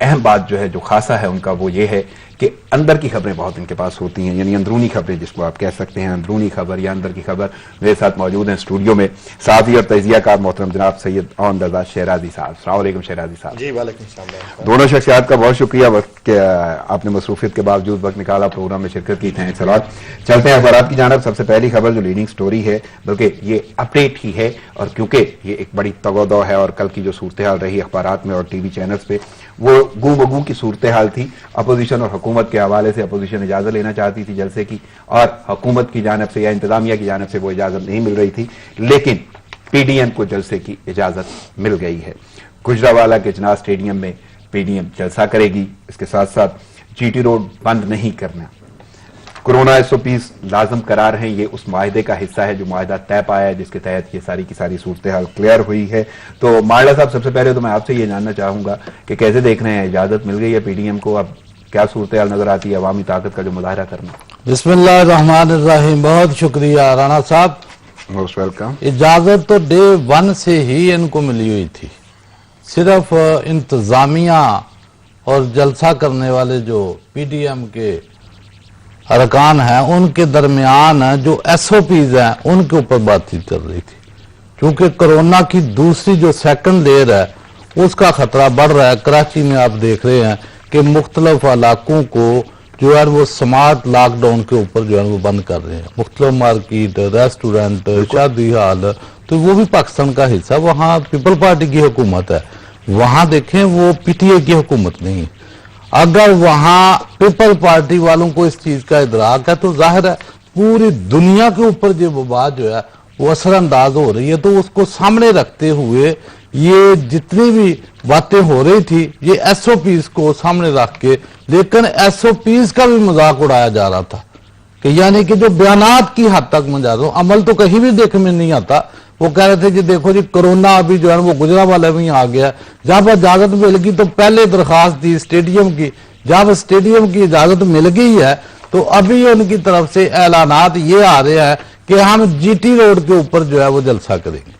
اہم بات جو ہے جو خاصا ہے ان کا وہ یہ ہے کہ اندر کی خبریں بہت ان کے پاس ہوتی ہیں، یعنی اندرونی خبریں جس کو آپ کہہ سکتے ہیں، اندرونی خبر یا اندر کی خبر۔ میرے ساتھ موجود ہیں اسٹوڈیو میں صحافی اور تجزیہ کار محترم جناب سید اون رضا شہرازی صاحب۔ السلام علیکم شہرازی صاحب۔ جی وعلیکم السلام۔ دونوں شخصیات کا بہت شکریہ وقت کہ آپ نے مصروفیت کے باوجود وقت نکالا، پروگرام میں شرکت کی۔ تھینکس اے لاٹ۔ چلتے ہیں اخبارات کی جانب۔ سب سے پہلی خبر جو لیڈنگ سٹوری ہے، بلکہ یہ اپڈیٹ ہی ہے، اور کیونکہ یہ ایک بڑی تگودو ہے اور کل کی جو صورتحال رہی اخبارات میں اور ٹی وی چینلز پہ وہ گو بگو کی صورتحال تھی۔ اپوزیشن اور حکومت کے حوالے سے اپوزیشن اجازت لینا چاہتی تھی جلسے کی، اور حکومت کی جانب سے یا انتظامیہ کی جانب سے وہ اجازت نہیں مل رہی تھی، لیکن پی ڈی ایم کو جلسے کی اجازت مل گئی ہے۔ گجرانوالہ کے چنار اسٹیڈیم میں پی ڈی ایم جلسہ کرے گی۔ اس کے ساتھ ساتھ جی ٹی روڈ بند نہیں کرنا، کورونا SOPs لازم قرار ہیں، یہ اس معاہدے کا حصہ ہے جو معاہدہ طے پایا ہے جس کے تحت یہ ساری کی ساری صورتحال کلیئر ہوئی ہے۔ تو مارلا صاحب، سب سے پہلے تو میں آپ سے یہ جاننا چاہوں گا کہ کیسے دیکھ رہے ہیں، اجازت مل گئی ہے پی ڈی ایم کو، اب کیا صورتحال نظر آتی ہے عوامی طاقت کا جو مظاہرہ کرنا؟ بسم اللہ الرحمن الرحیم، بہت شکریہ رانا صاحب۔ Most welcome. اجازت تو ڈے 1 سے ہی ان کو ملی ہوئی تھی، صرف انتظامیہ اور جلسہ کرنے والے جو پی ڈی ایم کے ارکان ہیں ان کے درمیان جو SOPs ہیں ان کے اوپر بات چیت چل رہی تھی، کیونکہ کرونا کی دوسری جو سیکنڈ لیئر ہے اس کا خطرہ بڑھ رہا ہے۔ کراچی میں آپ دیکھ رہے ہیں کہ مختلف علاقوں کو جو ہے وہ سمارٹ لاک ڈاؤن کے اوپر جو ہے وہ بند کر رہے ہیں، مختلف مارکیٹ، ریسٹورنٹ، شادی ہال، تو وہ بھی پاکستان کا حصہ ہے۔ وہاں پیپل پارٹی کی حکومت ہے، وہاں دیکھیں وہ پی ٹی اے کی حکومت نہیں ہے۔ اگر وہاں پیپل پارٹی والوں کو اس چیز کا ادراک ہے تو ظاہر ہے پوری دنیا کے اوپر جو وہ بات جو ہے وہ اثر انداز ہو رہی ہے، تو اس کو سامنے رکھتے ہوئے یہ جتنی بھی باتیں ہو رہی تھی یہ SOPs کو سامنے رکھ کے، لیکن SOPs کا بھی مذاق اڑایا جا رہا تھا کہ یعنی کہ جو بیانات کی حد تک میں جا رہا ہوں، عمل تو کہیں بھی دیکھنے میں نہیں آتا۔ وہ کہہ رہے تھے کہ دیکھو جی کرونا ابھی جو ہے وہ گجرانوالہ میں آ گیا، جب اجازت مل گئی تو پہلے درخواست دی اسٹیڈیم کی، جب اسٹیڈیم کی اجازت مل گئی ہے تو ابھی ان کی طرف سے اعلانات یہ آ رہے ہیں کہ ہم جی ٹی روڈ کے اوپر جو ہے وہ جلسہ کریں گے۔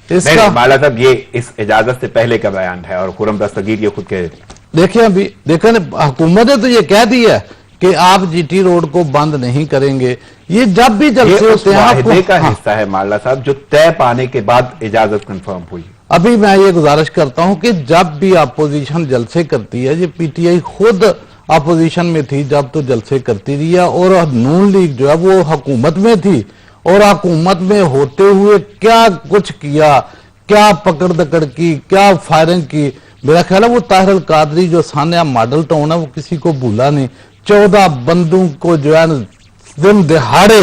اس کا مالا صاحب یہ اس اجازت سے پہلے کا بیان ہے اور خرم دستگیر یہ خود کہہ دیکھیں ابھی دیکھیں حکومت نے تو یہ کہہ دی ہے کہ آپ جی ٹی روڈ کو بند نہیں کریں گے، یہ جب بھی جلسے ہوتے ہیں معاہدے کا حصہ ہے مالا صاحب جو طے پانے کے بعد اجازت کنفرم ہوئی۔ ابھی میں یہ گزارش کرتا ہوں کہ جب بھی اپوزیشن جلسے کرتی ہے، یہ پی ٹی آئی خود اپوزیشن میں تھی جب تو جلسے کرتی رہی ہے، اور نون لیگ جو ہے وہ حکومت میں تھی، اور حکومت میں ہوتے ہوئے کیا کچھ کیا، کیا پکڑ دکڑ کی، کیا فائرنگ کی۔ میرا خیال ہے وہ طاہر القادری جو ثانیہ ماڈل ٹاؤن ہے وہ کسی کو بھولا نہیں، 14 بندوں کو جو ہے دن دہاڑے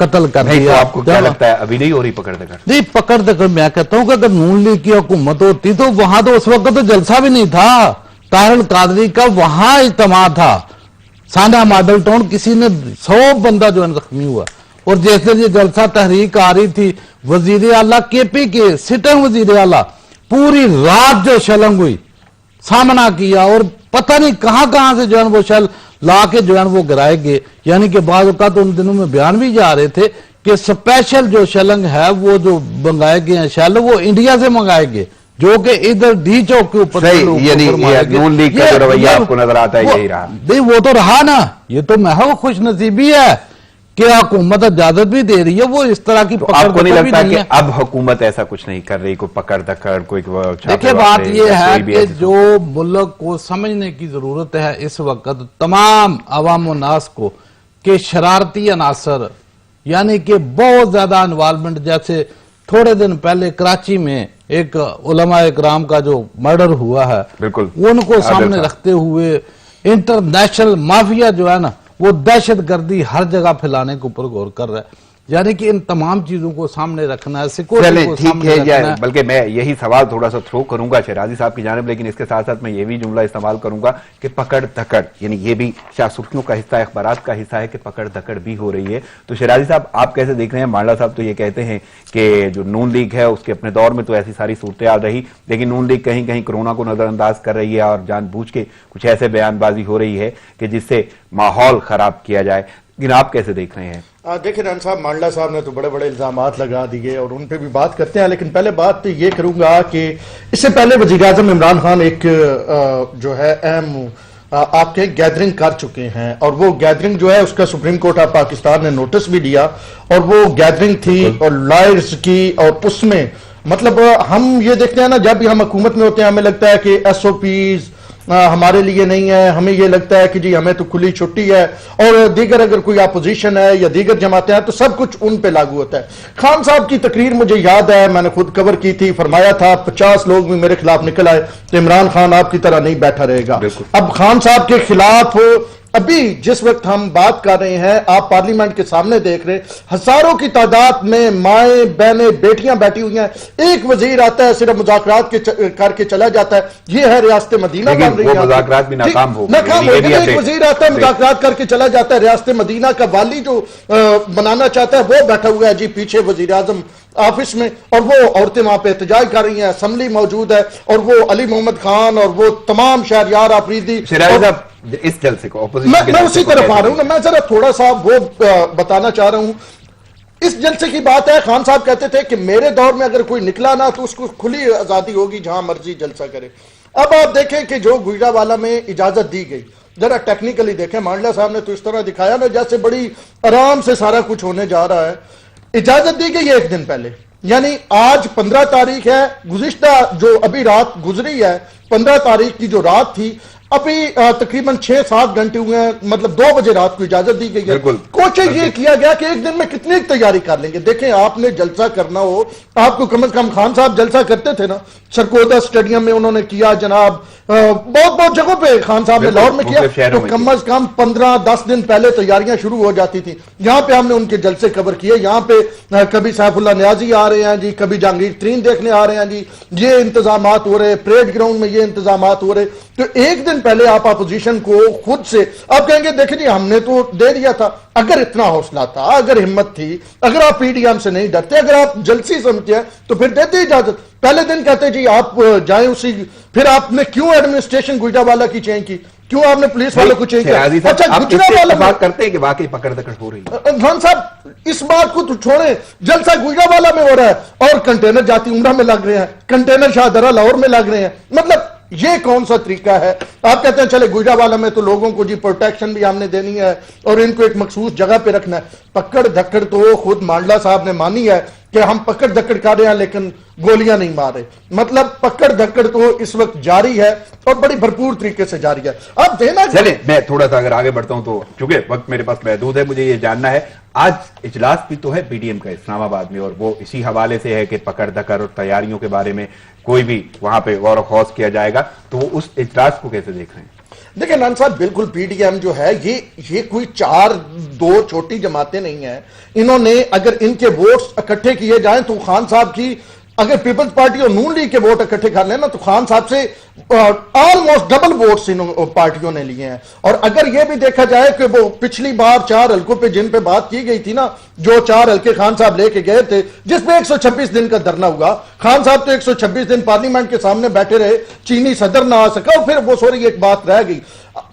قتل کر دیا۔ آپ کو کیا لگتا ہے ابھی نہیں ہو رہی پکڑ دکڑ؟ نہیں، پکڑ دکڑ میں کہتا ہوں کہ اگر نون لیگ کی حکومت ہوتی تو وہاں تو اس وقت تو جلسہ بھی نہیں تھا، طاہر القادری کا وہاں اجتماع تھا ثانیہ ماڈل ٹاؤن، کسی نے 100 بندہ جو ہے زخمی ہوا۔ اور جیسے یہ جلسہ تحریک آ رہی تھی، وزیر اعلیٰ کے پی کے سٹنگ وزیر اعلیٰ پوری رات جو شلنگ ہوئی سامنا کیا، اور پتہ نہیں کہاں سے جو ہے وہ شل لا کے جو ہے وہ گرائے گئے، یعنی کہ بعض اوقات ان دنوں میں بیان بھی جا رہے تھے کہ سپیشل جو شلنگ ہے وہ جو منگائے گئے ہیں شل وہ انڈیا سے منگائے گئے، جو کہ ادھر ڈی چوک کے اوپر یعنی نون لیگ کا جو رویہ آپ کو نظر آتا ہے یہی رہا؟ نہیں، وہ تو رہا نا، یہ تو محض خوش نصیبی ہے کہ حکومت اجازت بھی دے رہی ہے، وہ اس طرح کی پکڑ آپ کو نہیں لگتا کہ ہے۔ اب حکومت ایسا کچھ نہیں کر رہی، کوئی پکڑ دکڑ، کوئی دیکھیں بات یہ ہے کہ جو ملک کو سمجھنے کی ضرورت ہے اس وقت تمام عوام و ناس کو کہ شرارتی عناصر یعنی کہ بہت زیادہ انوالومنٹ، جیسے تھوڑے دن پہلے کراچی میں ایک علماء اکرام کا جو مرڈر ہوا ہے، بالکل ان کو سامنے رکھتے ہوئے انٹرنیشنل مافیا جو ہے نا وہ دہشت گردی ہر جگہ پھیلانے کے اوپر غور کر رہا ہے، یعنی کہ ان تمام چیزوں کو سامنے رکھنا ہے، سیکورٹی کو سامنے رکھنا ہے۔ بلکہ میں یہی سوال تھوڑا سا تھرو کروں گا شہرازی صاحب کی جانب، لیکن اس کے ساتھ ساتھ میں یہ بھی جملہ استعمال کروں گا کہ پکڑ دکڑ یعنی یہ بھی سرخیوں کا حصہ ہے، اخبارات کا حصہ ہے کہ پکڑ دکڑ بھی ہو رہی ہے۔ تو شہرازی صاحب آپ کیسے دیکھ رہے ہیں؟ مارلا صاحب تو یہ کہتے ہیں کہ جو نون لیگ ہے اس کے اپنے دور میں تو ایسی ساری صورتحال رہی، لیکن نون لیگ کہیں کہیں کورونا کو نظر انداز کر رہی ہے اور جان بوجھ کے کچھ ایسے بیان بازی ہو رہی ہے کہ جس سے ماحول خراب کیا جائے۔ لیکن آپ کیسے دیکھ رہے ہیں؟ دیکھیں رحمان صاحب، مانڈلا صاحب نے تو بڑے بڑے الزامات لگا دیے اور ان پہ بھی بات کرتے ہیں، لیکن پہلے بات یہ کروں گا کہ اس سے پہلے وزیر اعظم عمران خان ایک جو ہے اہم آپ کے گیدرنگ کر چکے ہیں، اور وہ گیدرنگ جو ہے اس کا سپریم کورٹ آف پاکستان نے نوٹس بھی دیا، اور وہ گیدرنگ تھی اور لائرز کی، اور اس میں مطلب ہم یہ دیکھتے ہیں نا، جب بھی ہم حکومت میں ہوتے ہیں ہمیں لگتا ہے کہ ایس او پیز ہمارے لیے نہیں ہے، ہمیں یہ لگتا ہے کہ جی ہمیں تو کھلی چھٹی ہے، اور دیگر اگر کوئی اپوزیشن ہے یا دیگر جماعتیں ہیں تو سب کچھ ان پہ لاگو ہوتا ہے۔ خان صاحب کی تقریر مجھے یاد ہے، میں نے خود کور کی تھی، فرمایا تھا 50 لوگ بھی میرے خلاف نکل آئے تو عمران خان آپ کی طرح نہیں بیٹھا رہے گا۔ اب خان صاحب کے خلاف ابھی جس وقت ہم بات کر رہے ہیں، آپ پارلیمنٹ کے سامنے دیکھ رہے ہزاروں کی تعداد میں مائیں بہنیں بیٹیاں بیٹھی ہوئی ہیں، ایک وزیر آتا ہے صرف مذاکرات کر کے چلا جاتا ہے، یہ ہے ریاست مدینہ بن رہی ہے، مذاکرات بھی ناکام ہو گئے، ایک وزیر آتا ہے مذاکرات کر کے چلا جاتا ہے، ریاست مدینہ کا والی جو بنانا چاہتا ہے وہ بیٹھا ہوا ہے جی پیچھے وزیر اعظم آفس میں، اور وہ عورتیں وہاں پہ احتجاج کر رہی ہیں، اسمبلی موجود ہے، اور وہ علی محمد خان اور وہ تمام شہریار آفریدی۔ اس جلسے کو میں اسی طرف آ رہا ہوں، میں ذرا تھوڑا سا وہ بتانا چاہ رہا ہوں۔ اس جلسے کی بات ہے، خان صاحب کہتے تھے کہ میرے دور میں اگر کوئی نکلا نا تو اس کو کھلی آزادی ہوگی، جہاں مرضی جلسہ کرے۔ اب آپ دیکھیں کہ جو گجرانوالہ میں اجازت دی گئی، ذرا ٹیکنیکلی دیکھیں، مانڈلا صاحب نے تو اس طرح دکھایا نا جیسے بڑی آرام سے سارا کچھ ہونے جا رہا ہے۔ اجازت دی گئی ایک دن پہلے، یعنی آج 15 تاریخ ہے، گزشتہ جو ابھی رات گزری ہے 15 تاریخ کی جو رات تھی، ابھی تقریباً 6-7 گھنٹے ہوئے ہیں، مطلب 2 بجے رات کو اجازت دی گئی ہے۔ کوشش یہ کیا گیا کہ ایک دن میں کتنی تیاری کر لیں گے۔ دیکھیں آپ نے جلسہ کرنا ہو، آپ کو کم از کم، خان صاحب جلسہ کرتے تھے نا سرکودا اسٹیڈیم میں انہوں نے کیا، جناب بہت جگہوں پہ خان صاحب نے لاہور میں کیا، تو کم از کم 15-10 دن پہلے تیاریاں شروع ہو جاتی تھی۔ یہاں پہ ہم نے ان کے جلسے کور کیے، یہاں پہ کبھی سیف اللہ نیازی آ رہے ہیں جی، کبھی جہانگیر ترین دیکھنے آ رہے ہیں جی، یہ انتظامات ہو رہے، پریڈ گراؤنڈ میں یہ انتظامات ہو رہے۔ تو ایک دن پہلے آپ اپوزیشن کو خود سے آپ کہیں گے دیکھیں جی ہم نے تو دے دیا تھا، اگر اتنا حوصلہ تھا، اگر ہمت تھی، اگر آپ پی ڈی ایم سے نہیں ڈرتے، اگر آپ جلسی سمجھتے ہیں تو پھر دیتے اجازت۔ پہلے دن کہتے جی آپ جائیں اسی، پھر آپ نے کیوں ایڈمنسٹریشن گجرانوالہ کی چینج کی، کیوں آپ نے پولیس والوں کو چینج کیا؟ اچھا گجرانوالہ بات کرتے ہیں کہ واقعی پکڑ دکڑ ہو رہی ہے۔ خان صاحب اس بات کو تو چھوڑیں، جلسہ گجرانوالہ میں ہو رہا ہے اور کنٹینر جاتی عمرہ میں لگ رہے ہیں، کنٹینر شاہدرہ لاہور میں لگ رہے ہیں، مطلب یہ کون سا طریقہ ہے؟ آپ کہتے ہیں چلے گجرانوالہ میں تو لوگوں کو جی پروٹیکشن بھی ہم نے دینی ہے اور ان کو ایک مخصوص جگہ پہ رکھنا ہے۔ پکڑ دھکڑ تو خود مانڈلا صاحب نے مانی ہے کہ ہم پکڑ دھکڑ کر رہے ہیں لیکن گولیاں نہیں مار رہے، مطلب پکڑ دھکڑ تو اس وقت جاری ہے اور بڑی بھرپور طریقے سے جاری ہے۔ اب دینا چلیں میں تھوڑا سا اگر آگے بڑھتا ہوں تو چونکہ وقت میرے پاس محدود ہے، مجھے یہ جاننا ہے آج اجلاس بھی تو ہے پی ڈی ایم کا اسلام آباد میں، اور وہ اسی حوالے سے ہے کہ پکڑ دھکڑ اور تیاریوں کے بارے میں کوئی بھی وہاں پہ غور و خوض کیا جائے گا، تو وہ اس اجلاس کو کیسے دیکھ رہے ہیں؟ دیکھیں نان صاحب، بالکل پی ڈی ایم جو ہے یہ کوئی 2 چھوٹی جماعتیں نہیں ہیں، انہوں نے اگر ان کے ووٹس اکٹھے کیے جائیں تو خان صاحب کی، اگر پیپلز پارٹی اور نون لیگ کے ووٹ اکٹھے کر لیں نا تو خان صاحب سے آلموسٹ ڈبل ووٹس ان پارٹیوں نے لیے ہیں۔ اور اگر یہ بھی دیکھا جائے کہ وہ پچھلی بار 4 حلقوں پہ جن پہ بات کی گئی تھی نا، جو 4 حلقے خان صاحب لے کے گئے تھے جس پہ 126 دن کا دھرنا ہوا، خان صاحب تو 126 دن پارلیمنٹ کے سامنے بیٹھے رہے، چینی صدر نہ آ سکا، اور پھر وہ سوری ایک بات رہ گئی،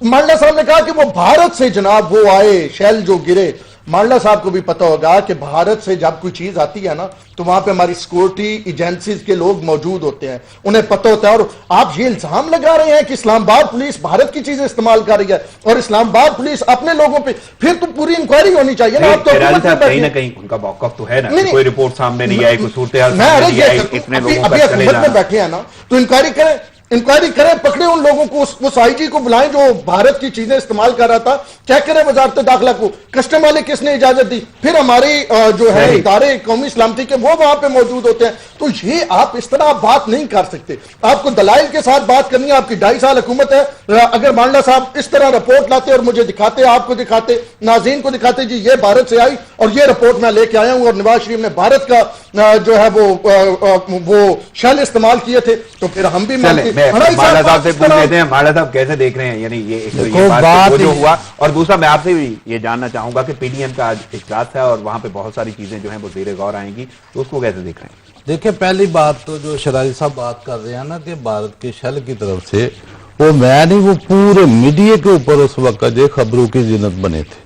مانڈلا صاحب نے کہا کہ وہ بھارت سے جناب وہ آئے، شیل جو گرے۔ مانڈلا صاحب کو بھی پتا ہوگا کہ بھارت سے جب کوئی چیز آتی ہے نا تو وہاں پہ ہماری سیکورٹی ایجنسیز کے لوگ موجود ہوتے ہیں، انہیں پتہ ہوتا ہے۔ اور آپ یہ الزام لگا رہے ہیں کہ اسلام آباد پولیس بھارت کی چیزیں استعمال کر رہی ہے اور اسلام آباد پولیس اپنے لوگوں پہ، پھر تو پوری انکوائری ہونی چاہیے نا۔ آپ تو کہیں نہ کہیں ان کا موقف تو ہے نا، کوئی رپورٹ سامنے نہیں آئی، کوئی صورتحال سامنے نہیں آئی، اتنے لوگوں کا چلے جانا۔ میں بیٹھے ہیں نا تو انکوائری کریں، پکڑے ان لوگوں کو، اس آئی جی کو بلائیں جو بھارت کی چیزیں استعمال کر رہا تھا، چیک کریں وزارت داخلہ کو، کسٹم والے کس نے اجازت دی، پھر ہماری جو ہے ادارے قومی سلامتی کے وہ وہاں پہ موجود ہوتے ہیں۔ تو یہ آپ اس طرح بات نہیں کر سکتے، آپ کو دلائل کے ساتھ بات کرنی ہے۔ آپ کی 2.5 سال حکومت ہے، اگر مانڈلا صاحب اس طرح رپورٹ لاتے اور مجھے دکھاتے، آپ کو دکھاتے، ناظرین کو دکھاتے جی یہ بھارت سے آئی اور یہ رپورٹ میں لے کے آیا ہوں اور نواز شریف نے بھارت کا جو ہے وہ شیل استعمال کیے تھے، تو پھر ہم بھی مانتے۔ مانڈلا صاحب سے پوچھ لیتے ہیں، مانڈلا صاحب کیسے دیکھ رہے ہیں، یعنی یہ بات جو ہوا، اور دوسرا میں آپ سے بھی یہ جاننا چاہوں گا کہ پی ڈی ایم کا آج اجلاس ہے اور وہاں پہ بہت ساری چیزیں جو ہیں وہ زیر غور آئیں گی، تو اس کو کیسے دیکھ رہے ہیں؟ دیکھیں پہلی بات تو جو شرائع صاحب بات کر رہے ہیں نا کہ بھارت کے شیل کی طرف سے، وہ میں نہیں، وہ پورے میڈیا کے اوپر اس وقت جو خبروں کی زینت بنے تھے،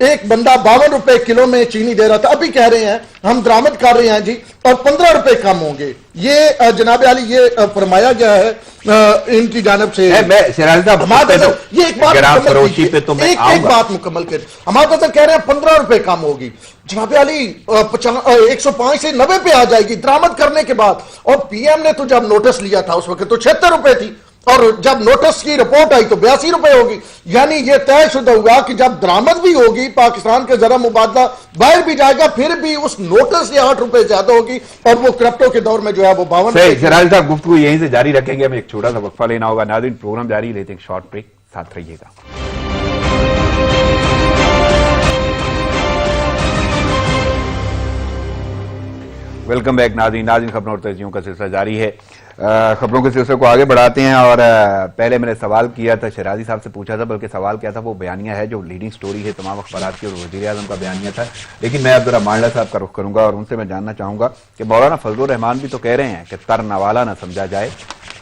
ایک بندہ 52 روپے کلو میں چینی دے رہا تھا, ابھی کہہ رہے ہیں ہم درآمد کر رہے ہیں جی اور 15 روپے کم ہوں گے. یہ جناب علی یہ فرمایا گیا ہے ان کی جانب سے. میں شیرازی صاحب یہ ایک بات مکمل کر, ہمارے تو کہہ رہے ہیں 15 روپے کم ہوگی. جناب علی 105 سے 90 پہ آ جائے گی درآمد کرنے کے بعد. اور پی ایم نے تو جب نوٹس لیا تھا اس وقت تو 76 روپے تھی, اور جب نوٹس کی رپورٹ آئی تو 82 روپے ہوگی. یعنی یہ طے شدہ ہوا کہ جب درآمد بھی ہوگی پاکستان کے زرہ مبادلہ باہر بھی جائے گا پھر بھی اس نوٹس سے 8 روپے زیادہ ہوگی, اور وہ کرپٹو کے دور میں جو ہے وہ 52 روپے. شیرازی صاحب گفتگو یہیں سے جاری رکھیں گے, ہمیں ایک چھوٹا سا وقفہ لینا ہوگا. ناظرین پروگرام جاری لیتے ہیں, شارٹ بریک, ساتھ رہیے گا. ویلکم بیک ناظرین خبروں اور تجزیوں کا سلسلہ جاری ہے. خبروں کے سلسلے کو آگے بڑھاتے ہیں, اور پہلے میں نے سوال کیا تھا, شیرازی صاحب سے پوچھا تھا, بلکہ سوال کیا تھا وہ بیانیہ ہے جو لیڈنگ سٹوری ہے تمام اخبارات کی, اور وزیر اعظم کا بیانیہ تھا. لیکن میں اب ذرا مانڈلا صاحب کا رخ کروں گا اور ان سے میں جاننا چاہوں گا کہ مولانا فضل الرحمان بھی تو کہہ رہے ہیں کہ تر نوالا نہ سمجھا جائے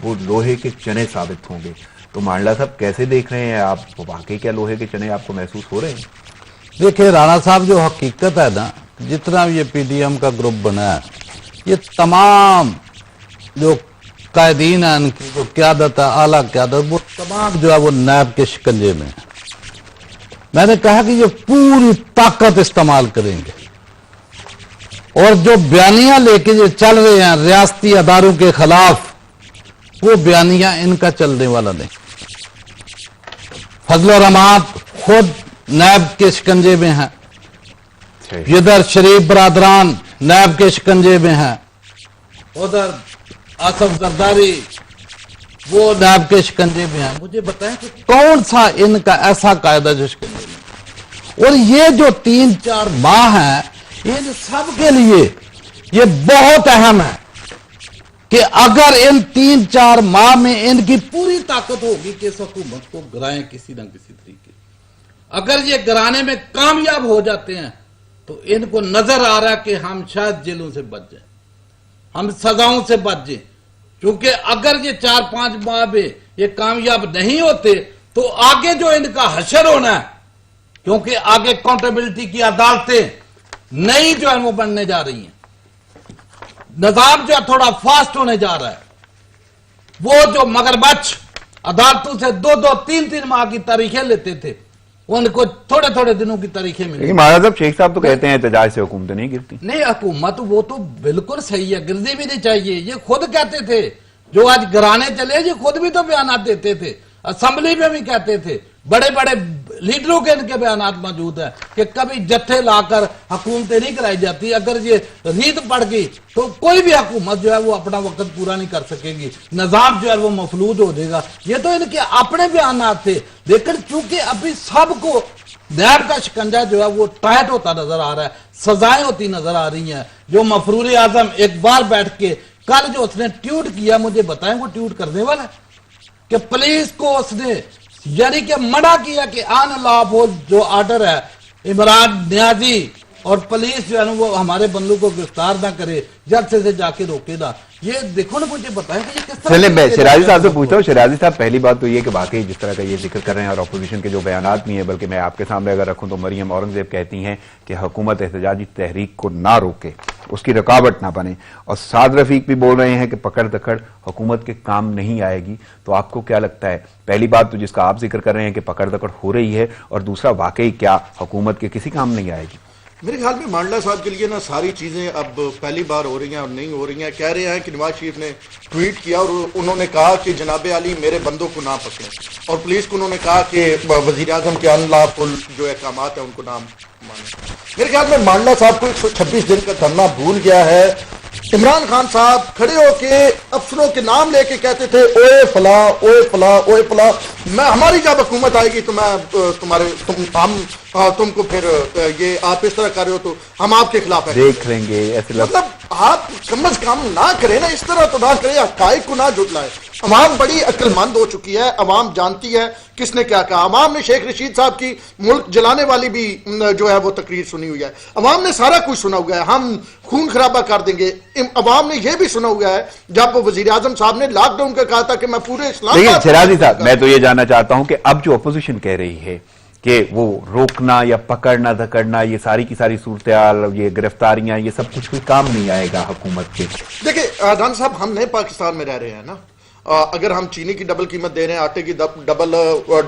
وہ لوہے کے چنے ثابت ہوں گے. تو مانڈلا صاحب کیسے دیکھ رہے ہیں آپ, واقعی کیا لوہے کے چنے آپ کو محسوس ہو رہے ہیں؟ دیکھیں رانا صاحب, جو حقیقت ہے نا, جتنا یہ پی ڈی ایم کا گروپ بنا ہے, یہ تمام جو قائدین ہیں ان کی جو قیادت ہے, اعلیٰ قیادت, وہ تمام جو ہے وہ نیب کے شکنجے میں ہے. میں نے کہا کہ یہ پوری طاقت استعمال کریں گے, اور جو بیانیہ لے کے یہ چل رہے ہیں ریاستی اداروں کے خلاف, وہ بیانیہ ان کا چلنے والا نہیں. فضل الرحمان خود نیب کے شکنجے میں ہیں, ادھر شریف برادران نیب کے شکنجے میں ہیں, ادھر آصف زرداری وہ نیب کے شکنجے میں ہیں. مجھے بتائیں کہ کون سا ان کا ایسا قاعدہ جو شکنجے میں, اور یہ جو 3-4 ماہ ہیں ان سب کے لیے یہ بہت اہم ہے کہ اگر ان 3-4 ماہ میں ان کی پوری طاقت ہوگی کہ اس حکومت کو گرائیں کسی نہ کسی طریقے. اگر یہ گرانے میں کامیاب ہو جاتے ہیں تو ان کو نظر آ رہا ہے کہ ہم شاید جیلوں سے بچ جائیں, ہم سزاؤں سے بچ جائیں. کیونکہ اگر یہ 4-5 ماہ میں یہ کامیاب نہیں ہوتے تو آگے جو ان کا حشر ہونا ہے, کیونکہ آگے اکاؤنٹیبلٹی کی عدالتیں نئی جو ہے وہ بننے جا رہی ہیں, نظام جو ہے تھوڑا فاسٹ ہونے جا رہا ہے. وہ جو مگرمچھ عدالتوں سے 2-3 ماہ کی تاریخیں لیتے تھے, ان کو تھوڑے دنوں کی تاریخیں ملی. لیکن مہاراج صاحب شیخ صاحب تو کہتے ہیں احتجاج سے حکومتیں نہیں گرتی. نہیں, حکومت وہ تو بالکل صحیح ہے, گرنی بھی نہیں چاہیے. یہ خود کہتے تھے جو آج گرانے چلے, یہ خود بھی تو بیانات دیتے تھے, اسمبلی میں بھی کہتے تھے, بڑے بڑے لیڈروں کے ان کے بیانات موجود ہیں کہ کبھی جتھے لا کر حکومتیں نہیں کرائی جاتی. اگر یہ ریت پڑ گئی تو کوئی بھی حکومت جو ہے وہ اپنا وقت پورا نہیں کر سکے گی, نظام جو ہے وہ مفلوج ہو جائے گا. یہ تو ان کے اپنے بیانات تھے. لیکن چونکہ ابھی سب کو نیب کا شکنجہ جو ہے وہ ٹائٹ ہوتا نظر آ رہا ہے, سزائیں ہوتی نظر آ رہی ہیں. جو مفرور اعظم ایک بار بیٹھ کے کل جو اس نے ٹویٹ کیا, مجھے بتائیں وہ ٹویٹ کرنے والا ہے کہ پولیس کو اس نے یعنی کہ منع کیا کہ آن لابول جو آرڈر ہے عمران نیازی اور پولیس جو ہے وہ ہمارے بندوں کو گرفتار نہ کرے, جلسے سے جا کے روکے نہ. یہ دیکھو نا, مجھے بتائیں کہ یہ کس طرح. چلیں میں شیرازی صاحب سے پوچھتا ہوں. شیرازی صاحب پہلی بات تو یہ کہ واقعی جس طرح کا یہ ذکر کر رہے ہیں اور اپوزیشن کے جو بیانات نہیں ہیں, بلکہ میں آپ کے سامنے اگر رکھوں تو مریم اورنگزیب کہتی ہیں کہ حکومت احتجاجی تحریک کو نہ روکے, اس کی رکاوٹ نہ بنے. اور سعد رفیق بھی بول رہے ہیں کہ پکڑ دکڑ حکومت کے کام نہیں آئے گی. تو آپ کو کیا لگتا ہے, پہلی بات تو جس کا آپ ذکر کر رہے ہیں کہ پکڑ دکڑ ہو رہی ہے, اور دوسرا واقعی کیا حکومت کے کسی کام نہیں آئے گی؟ میرے خیال میں مانڈلا صاحب کے لیے نا ساری چیزیں اب پہلی بار ہو رہی ہیں اور نہیں ہو رہی ہیں. کہہ رہے ہیں کہ نواز شریف نے ٹویٹ کیا اور انہوں نے کہا کہ جناب علی میرے بندوں کو نہ پکڑیں, اور پولیس کو انہوں نے کہا کہ وزیر اعظم کے ان لافل جو احکامات ہیں ان کو نہ مانیں. میرے خیال میں مانڈلا صاحب کو 126 دن کا دھرنا بھول گیا ہے. عمران خان صاحب کھڑے ہو کے افسروں کے نام لے کے کہتے تھے اوے فلاں اوے فلاں اوے فلاں, میں ہماری جب حکومت آئے گی تو میں تم کو پھر یہ آپ اس طرح کر رہے ہو تو ہم آپ کے خلاف دیکھ لیں گے. مطلب آپ کم از کم نہ کریں نا, اس طرح تو نہ کریں, حقائق کو نہ جھٹلائیں. عوام بڑی عقل مند ہو چکی ہے, عوام جانتی ہے کس نے کیا کہا. عوام نے شیخ رشید صاحب کی ملک جلانے والی بھی جو ہے وہ تقریر سنی ہوئی ہے. عوام نے سارا کچھ سنا ہوا ہے, ہم خون خرابہ کر دیں گے. عوام نے یہ بھی سنا ہوا ہے جب وہ وزیر اعظم صاحب نے لاک ڈاؤن کا کہا تھا کہ میں پورے اسلام. لیکن شیرازی صاحب میں تو یہ جاننا چاہتا ہوں کہ اب جو اپوزیشن کہہ رہی ہے کہ وہ روکنا یا پکڑنا دھکڑنا یہ ساری کی ساری صورتحال, یہ گرفتاریاں, یہ سب کچھ کوئی کام نہیں آئے گا حکومت کے؟ دیکھیں رانا صاحب, ہم نئے پاکستان میں رہ رہے ہیں نا. اگر ہم چینی کی ڈبل قیمت دے رہے ہیں, آٹے کی ڈبل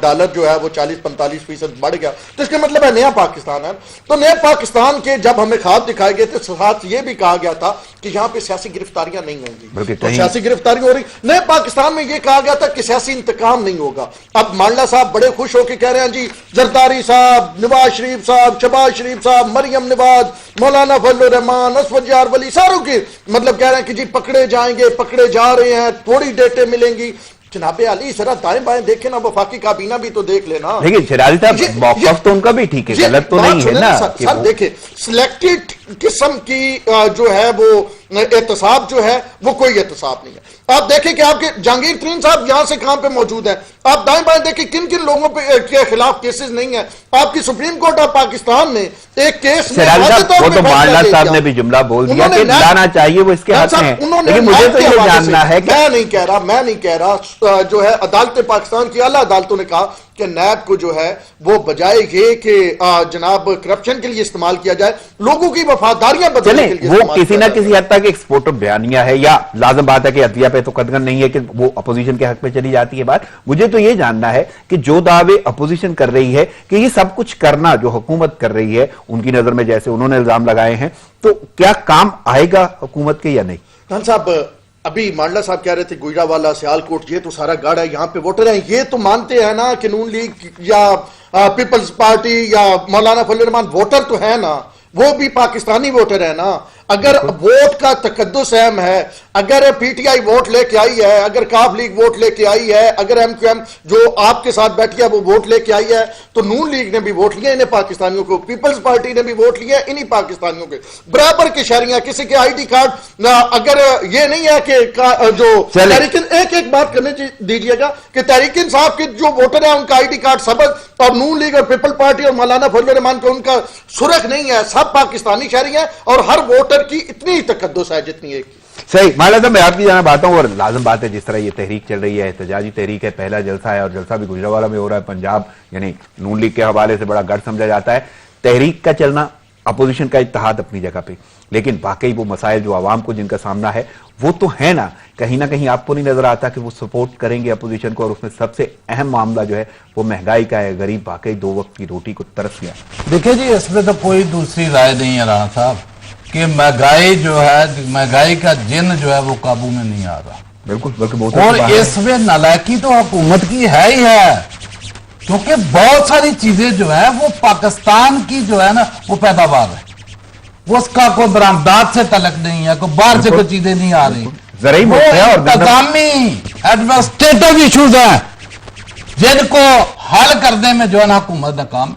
ڈالر جو ہے وہ 40-45% بڑھ گیا, تو اس کا مطلب ہے نیا پاکستان ہے. تو نئے پاکستان کے جب ہمیں خواب دکھائے گئے تھے, ساتھ یہ بھی کہا گیا تھا کہ یہاں پہ سیاسی گرفتاریاں نہیں ہوں گی, تو سیاسی گرفتاری ہو رہی. نئے پاکستان میں یہ کہا گیا تھا کہ سیاسی انتقام نہیں ہوگا. اب مانڈا صاحب بڑے خوش ہو کے کہہ رہے ہیں جی زرداری صاحب, نواز شریف صاحب, شہباز شریف صاحب, مریم نواز, مولانا فضل الرحمان, اسود جار ولی, ساروں کی مطلب کہہ رہے ہیں کہ جی پکڑے جائیں گے, پکڑے جا رہے ہیں, تھوڑی ڈیٹیں ملیں گی. جناب علی ذرا دائیں بائیں دیکھیں نا, وفاقی کابینہ بھی تو دیکھ لینا. لیکن شیرازی صاحب موقف تو ان کا بھی ٹھیک ہے, غلط تو نہیں ہے نا. سر دیکھیں سلیکٹڈ قسم کی جو ہے وہ احتساب جو ہے وہ کوئی احتساب نہیں ہے. آپ دیکھیں کہ آپ کے جہانگیر ترین صاحب یہاں سے کہاں پہ موجود ہیں, آپ دائیں بائیں دیکھیں کن کن لوگوں کے خلاف کیسز نہیں ہیں. آپ کی سپریم کورٹ آف پاکستان نے ایک کیس میں وہ تو مانڈا صاحب نے بھی جملہ بول دیا کہ لانا چاہیے, وہ اس کے حق میں. لیکن مجھے تو یہ جاننا ہے کہ میں نہیں کہہ رہا جو ہے عدالت پاکستان کی اعلیٰ عدالتوں نے کہا کہ نیب کو جو ہے وہ بجائے یہ کہ جناب کرپشن کے لیے استعمال کیا جائے, لوگوں کی وفاداریاں بدلنے کے لیے. وہ کسی نہ کسی حد تک ایکسپورٹ بیانیہ ہے, یا لازم بات ہے کہ عدلیہ پہ تو قدغن نہیں ہے کہ وہ اپوزیشن کے حق پہ چلی جاتی ہے بات. مجھے تو یہ جاننا ہے کہ جو دعوے اپوزیشن کر رہی ہے کہ یہ سب کچھ کرنا جو حکومت کر رہی ہے, ان کی نظر میں جیسے انہوں نے الزام لگائے ہیں, تو کیا کام آئے گا حکومت کے یا نہیں؟ خان صاحب ابھی مانڈا صاحب کہہ رہے تھے گجرانوالہ, سیالکوٹ, یہ تو سارا گاڑ ہے, یہاں پہ ووٹر ہیں. یہ تو مانتے ہیں نا کہ نون لیگ یا پیپلز پارٹی یا مولانا فضل الرحمان ووٹر تو ہے نا, وہ بھی پاکستانی ووٹر ہے نا. اگر ووٹ کا تقدس اہم ہے, اگر پی ٹی آئی ووٹ لے کے آئی ہے, اگر کاف لیگ ووٹ لے کے آئی ہے, اگر ایم کیو ایم جو آپ کے ساتھ بیٹھی ہے وہ ووٹ لے کے آئی ہے, تو نون لیگ نے بھی ووٹ لیا انہیں پاکستانیوں کو, پیپلز پارٹی نے بھی ووٹ لیا انہی پاکستانیوں کے, برابر کے شہریاں. کسی کے آئی ڈی کارڈ اگر یہ نہیں ہے کہ جو تحریک, ایک بات کرنے دیجیے گا کہ تحریک انصاف کے جو ووٹر ہیں ان کا آئی ڈی کارڈ سبز, اور نون لیگ اور پیپل پارٹی اور مولانا فضل الرحمان کو ان کا سرخ نہیں ہے, سب پاکستانی شہری ہیں, اور ہر ووٹر کی اتنی تقدس ہے جتنی ایک. صحیح مالا صاحب, میں آپ کی جانب آتا ہوں, اور لازم بات ہے جس طرح یہ تحریک چل رہی ہے, احتجاجی تحریک ہے, پہلا جلسہ ہے, اور جلسہ بھی گجرانوالہ میں ہو رہا ہے. پنجاب یعنی نون لیگ کے حوالے سے بڑا گڑھ سمجھا جاتا ہے. تحریک کا چلنا, اپوزیشن کا اتحاد اپنی جگہ پہ, لیکن واقعی وہ مسائل جو عوام کو جن کا سامنا ہے وہ تو ہے نا. کہیں نہ کہیں آپ کو نہیں نظر آتا کہ وہ سپورٹ کریں گے اپوزیشن کو, اور اس میں سب سے اہم معاملہ جو ہے وہ مہنگائی کا ہے. غریب واقعی 2 وقت کی روٹی کو ترس گیا. دیکھیں جی, اس میں تو کوئی دوسری رائے نہیں ہے رانا صاحب کہ مہنگائی جو ہے, مہنگائی کا جن جو ہے وہ قابو میں نہیں آ رہا. بالکل, بلکہ اور اس میں نالائکی تو حکومت کی ہے ہی ہے, کیونکہ بہت ساری چیزیں جو ہے وہ پاکستان کی جو ہے نا وہ پیداوار ہے, اس کا کوئی برآمدات سے تعلق نہیں ہے, کوئی باہر سے کوئی چیزیں نہیں آ رہی. زرعی انتظامی ایڈمنسٹریٹو ایشوز ہیں جن کو حل کرنے میں جو ہے نا حکومت ناکام.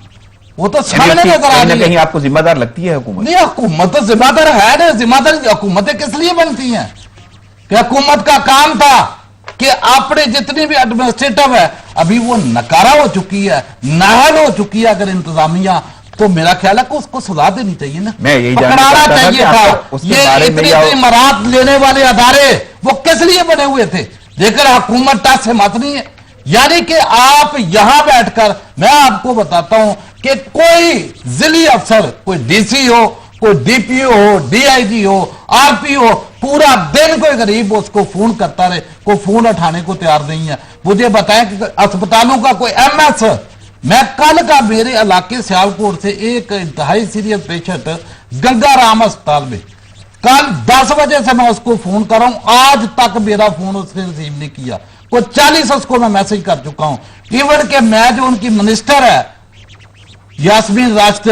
وہ تو سامنے نظر آ رہی ہے. کہیں آپ کو ذمہ دار لگتی ہے حکومت؟ نہیں, حکومت تو ذمہ دار ہے نا. ذمہ دار حکومتیں کس لیے بنتی ہیں کہ حکومت کا کام تھا کہ اپنے جتنی بھی ایڈمنسٹریٹو ہے ابھی وہ نکارا ہو چکی ہے, نااہل ہو چکی ہے. اگر انتظامیہ تو میرا خیال ہے کہ اس کو سزا دینی چاہیے نا, پکڑانا چاہیے تھا. یہ اتنی مراد لینے والے ادارے وہ کس لیے بنے ہوئے تھے؟ لیکن حکومت ٹس سے مت نہیں ہے. یعنی کہ آپ یہاں بیٹھ کر, میں آپ کو بتاتا ہوں کہ کوئی ضلعی افسر, کوئی ڈی سی ہو, کوئی ڈی پی او ہو, ڈی آئی جی ہو, آر پی ہو, پورا دن کوئی غریب اس کو فون کرتا رہے, کوئی فون اٹھانے کو تیار نہیں ہے. مجھے بتائیں کہ اسپتالوں کا کوئی ایم ایس, میں کل کا میرے علاقے سیالکوٹ سے ایک انتہائی سیریس پیشنٹ گنگا رام اسپتال میں, کل 10 بجے سے میں اس کو فون کر رہا ہوں, آج تک میرا فون اس نے ریسیو نہیں کیا. کوئی 40 اس کو میں میسج کر چکا ہوں. ایون کہ میں جو ان کی منسٹر ہے یاسمین راشد,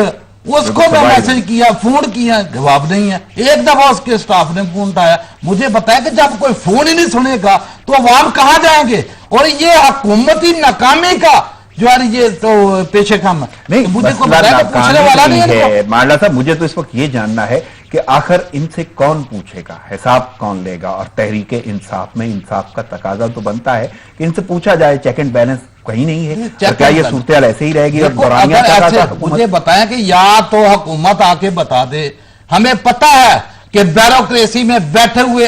اس کو میں میسج کیا, فون کیا, جواب نہیں ہے. ایک دفعہ اس کے سٹاف نے فون اٹھایا. مجھے بتایا کہ جب کوئی فون ہی نہیں سنے گا تو عوام کہاں جائیں گے؟ اور یہ حکومتی ناکامی کا جو ہے یہ تو پیشے کام نہیں, مجھے کوئی بتایا کہ پوچھنے والا نہیں ہے. مانڈا صاحب, مجھے تو اس وقت یہ جاننا ہے کہ آخر ان سے کون پوچھے گا, حساب کون لے گا؟ اور تحریک انصاف میں انصاف کا تقاضا تو بنتا ہے کہ ان سے پوچھا جائے. چیک اینڈ بیلنس کہیں نہیں ہے. کیا یہ صورتحال ایسے ہی رہے گی؟ مجھے بتایا کہ یا تو حکومت آ کے بتا دے, ہمیں پتا ہے کہ بیوروکریسی میں بیٹھے ہوئے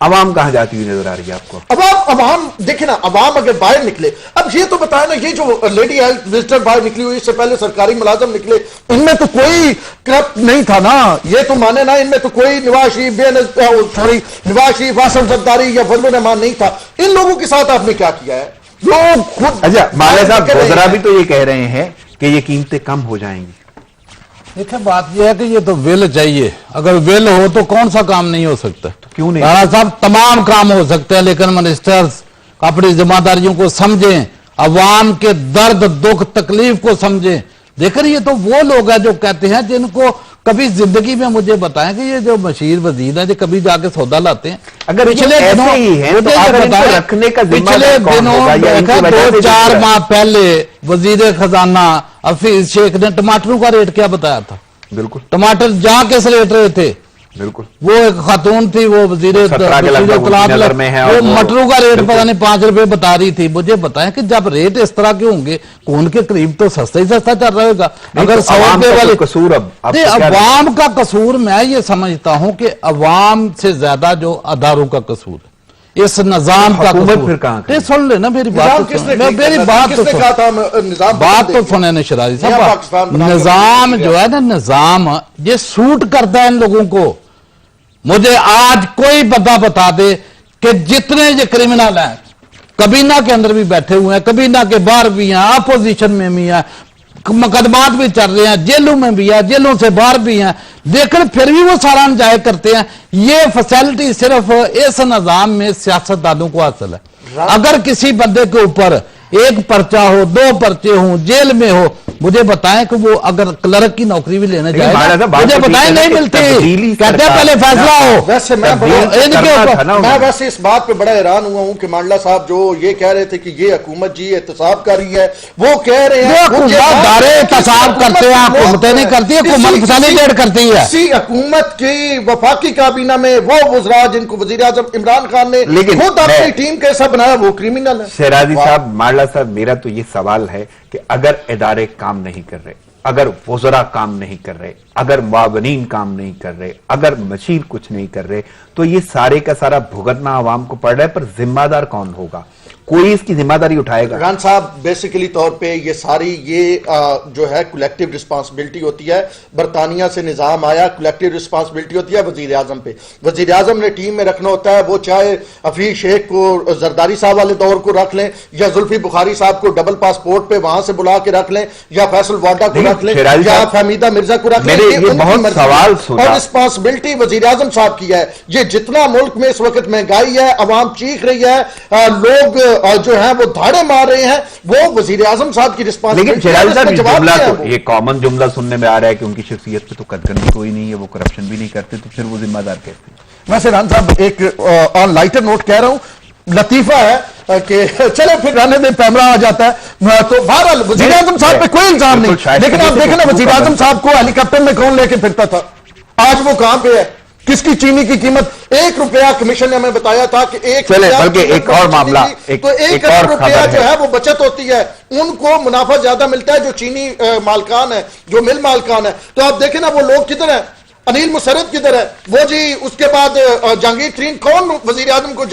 عوام کہاں جاتی ہوئی نظر آ رہی ہے آپ کو؟ عوام دیکھیں نا، عوام اگر باہر نکلے، اب یہ تو بتائیں نا، یہ جو لیڈی ہیلتھ وزٹر باہر نکلی ہوئی، اس سے پہلے سرکاری ملازم نکلے، ان میں تو کوئی کرپٹ نہیں تھا نا، یہ تو مانے نا، ان میں تو کوئی نواز شریف واسم زرداری یا فضل الرحمان نہیں تھا. ان لوگوں کے ساتھ آپ نے کیا کیا ہے؟ لوگ خود اچھا مالا صاحب وزراء بھی تو یہ کہہ رہے ہیں کہ یہ قیمتیں کم ہو جائیں گی. دیکھیں بات یہ ہے کہ یہ تو ویل چاہیے، اگر ویل ہو تو کون سا کام نہیں ہو سکتا؟ کیوں نہیں؟ رانا صاحب تمام کام ہو سکتے ہیں، لیکن منسٹرز اپنی ذمہ داریوں کو سمجھیں، عوام کے درد دکھ تکلیف کو سمجھیں. دیکھیں یہ تو وہ لوگ ہیں جو کہتے ہیں، جن کو کبھی زندگی میں مجھے بتائیں کہ یہ جو مشیر وزیر ہیں جو کبھی جا کے سودا لاتے ہیں، اگر پچھلے رکھنے کا پچھلے دنوں 2-4 ماہ پہلے وزیر خزانہ حفیظ شیخ نے ٹماٹروں کا ریٹ کیا بتایا تھا؟ بالکل ٹماٹر جا کے سلیٹ رہے تھے. بالکل وہ ایک خاتون تھی، وہ وزیر وہ مٹروں کا ریٹ پتہ نہیں 5 روپے بتا رہی تھی. مجھے بتائیں کہ جب ریٹ اس طرح کے ہوں گے، کون کے قریب تو سستا ہی سستا چل رہے گا. اگر 100 روپے والے قصور، عوام کا قصور میں یہ سمجھتا ہوں کہ عوام سے زیادہ جو اداروں کا قصور ہے، اس نظام کا قصور. سن لینا میری بات، میری بات تو سنیں نا شرازی صاحب. نظام جو ہے نا، نظام یہ سوٹ کرتا ہے ان لوگوں کو. مجھے آج کوئی بندہ بتا دے کہ جتنے یہ کرمنل ہیں، کابینہ کے اندر بھی بیٹھے ہوئے ہیں، کابینہ کے باہر بھی ہیں، اپوزیشن میں بھی ہیں، مقدمات بھی چل رہے ہیں، جیلوں میں بھی ہیں، جیلوں سے باہر بھی ہیں، لیکن پھر بھی وہ سارا انجوائے کرتے ہیں. یہ فیسلٹی صرف اس نظام میں سیاستدانوں کو حاصل ہے. اگر کسی بندے کے اوپر 1 پرچہ ہو، 2 پرچے ہوں، جیل میں ہو، مجھے بتائیں کہ وہ اگر کلرک کی نوکری بھی لینے جائے گا، مجھے بتائیں نہیں ملتی، کہتے ہیں پہلے فیصلہ ہو. ویسے میں ویسے اس بات پہ بڑا حیران ہوا ہوں کہ مانڈلا صاحب جو یہ کہہ رہے تھے کہ یہ حکومت جی احتساب کر رہی ہے، وہ کہہ رہے ہیں حکومت دارے احتساب کرتے ہیں، حکومتیں نہیں کرتی، حکومت فیسیلیٹیٹ کرتی ہے. اسی حکومت کی وفاقی کابینہ میں وہ وزراء جن کو وزیر اعظم عمران خان نے خود اپنی ٹیم کیسا بنایا، وہ کرمنل ہے. شیرازی صاحب، ماڈلا صاحب، میرا تو یہ سوال ہے کہ اگر ادارے کام نہیں کر رہے، اگر وزراء کام نہیں کر رہے، اگر معاونین کام نہیں کر رہے، اگر مشیر کچھ نہیں کر رہے، تو یہ سارے کا سارا بھگتنا عوام کو پڑ رہا ہے. پر ذمہ دار کون ہوگا؟ کوئی اس کی ذمہ داری اٹھائے گا؟ ران صاحب بیسیکلی طور پہ یہ ساری جو ہے کولیکٹیو رسپانسبلٹی ہوتی ہے. برطانیہ سے نظام آیا، کولیکٹیو رسپانسبلٹی ہوتی ہے وزیر اعظم پہ. وزیر اعظم نے ٹیم میں رکھنا ہوتا ہے، وہ چاہے حفیظ شیخ کو زرداری صاحب والے دور کو رکھ لیں، یا زلفی بخاری صاحب کو ڈبل پاسپورٹ پہ وہاں سے بلا کے رکھ لیں، یا فیصل واڈا کو رکھ لیں، یا فہمیدہ مرزا کو رکھ لیں. اور رسپانسبلٹی وزیر اعظم صاحب کی ہے. یہ جتنا ملک میں اس وقت مہنگائی ہے، عوام چیخ رہی ہے، لوگ جو ہیں وہ دھاڑے مار رہے ہیں، وہ وزیر اعظم صاحب کی رسپانسبلٹی. لیکن شیرازی صاحب یہ کامن جملہ سننے میں آ رہا ہے کہ ان کی شخصیت پہ تو قدغن بھی کوئی نہیں ہے، وہ کرپشن بھی نہیں کرتے، تو پھر وہ ذمہ دار کیسے؟ ویسے ران صاحب ایک آن لائٹر نوٹ کہہ رہا ہوں، لطیفہ ہے کہ چلے پھر رہنے میں پیمرا آ جاتا ہے. تو بہرحال وزیر اعظم صاحب پہ کوئی الزام نہیں، لیکن آپ دیکھیں نا وزیر اعظم صاحب کو ہیلی کاپٹر میں کون لے کے پھرتا تھا؟ آج وہ کہاں پہ ہے؟ کس کی چینی کی قیمت 1 روپیہ کمیشن نے ہمیں بتایا تھا کہ ایک اور معاملہ، تو 1 ارب روپیہ جو ہے وہ بچت ہوتی ہے، ان کو منافع زیادہ ملتا ہے جو چینی مالکان ہے، جو مل مالکان ہے. تو آپ دیکھیں نا وہ لوگ کدھر ہیں، انیل مسرت کدھر ہے وہ جی. اس کے بعد جہانگیر ترین کون وزیر اعظم کو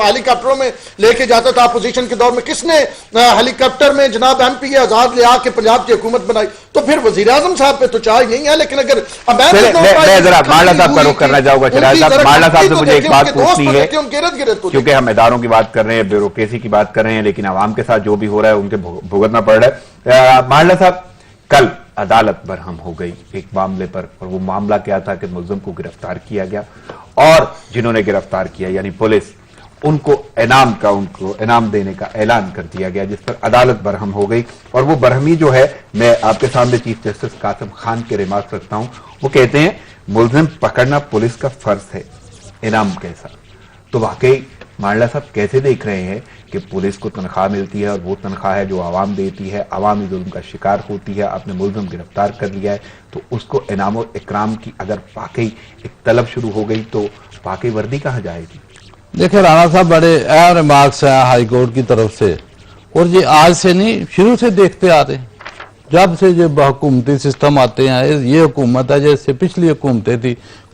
ہیلی کاپٹروں میں لے کے جاتا تھا اپوزیشن کے دور میں؟ کس نے ہیلی کاپٹر میں جناب ایم پی آزاد لے آ کے پنجاب کی حکومت بنائی؟ تو پھر وزیر اعظم صاحب پہ تو چاہے نہیں ہے. لیکن اگر میں ذرا ماڈلا صاحب کا رخ کرنا چاہوں گا. شیراز صاحب، ماڈلا صاحب سے مجھے ایک بات پوچھنی ہے، کیونکہ ہم اداروں کی بات کر رہے ہیں، بیوروکریسی کی بات کر رہے ہیں، لیکن عوام کے ساتھ جو بھی ہو رہا ہے ان کے بھگتنا پڑ رہا ہے. ماڈلا صاحب، کل عدالت برہم ہو گئی ایک معاملے پر، اور وہ معاملہ کیا تھا کہ ملزم کو گرفتار کیا گیا، اور جنہوں نے گرفتار کیا یعنی پولیس، ان کو انعام دینے کا اعلان کر دیا گیا، جس پر عدالت برہم ہو گئی. اور وہ برہمی جو ہے، میں آپ کے سامنے چیف جسٹس قاسم خان کے ریمارکس رکھتا ہوں. وہ کہتے ہیں ملزم پکڑنا پولیس کا فرض ہے، انعام کیسا؟ تو واقعی ماڈلا صاحب کیسے دیکھ رہے ہیں کہ پولیس کو تنخواہ ملتی ہے، اور وہ تنخواہ ہے جو عوام دیتی ہے، عوامی ظلم کا شکار ہوتی ہے، آپ نے ملزم گرفتار کر لیا ہے، تو اس کو انعام و اکرام کی اگر واقعی ایک طلب شروع ہو گئی تو واقعی وردی کہاں جائے گی؟ دیکھیں رانا صاحب، بڑے اہم ریمارکس ہیں ہائی کورٹ کی طرف سے، اور یہ آج سے نہیں، شروع سے دیکھتے آ رہے ہیں. جب سے یہ حکومتی سسٹم آتے ہیں، یہ حکومت ہے جیسے پچھلی حکومتیں تھی،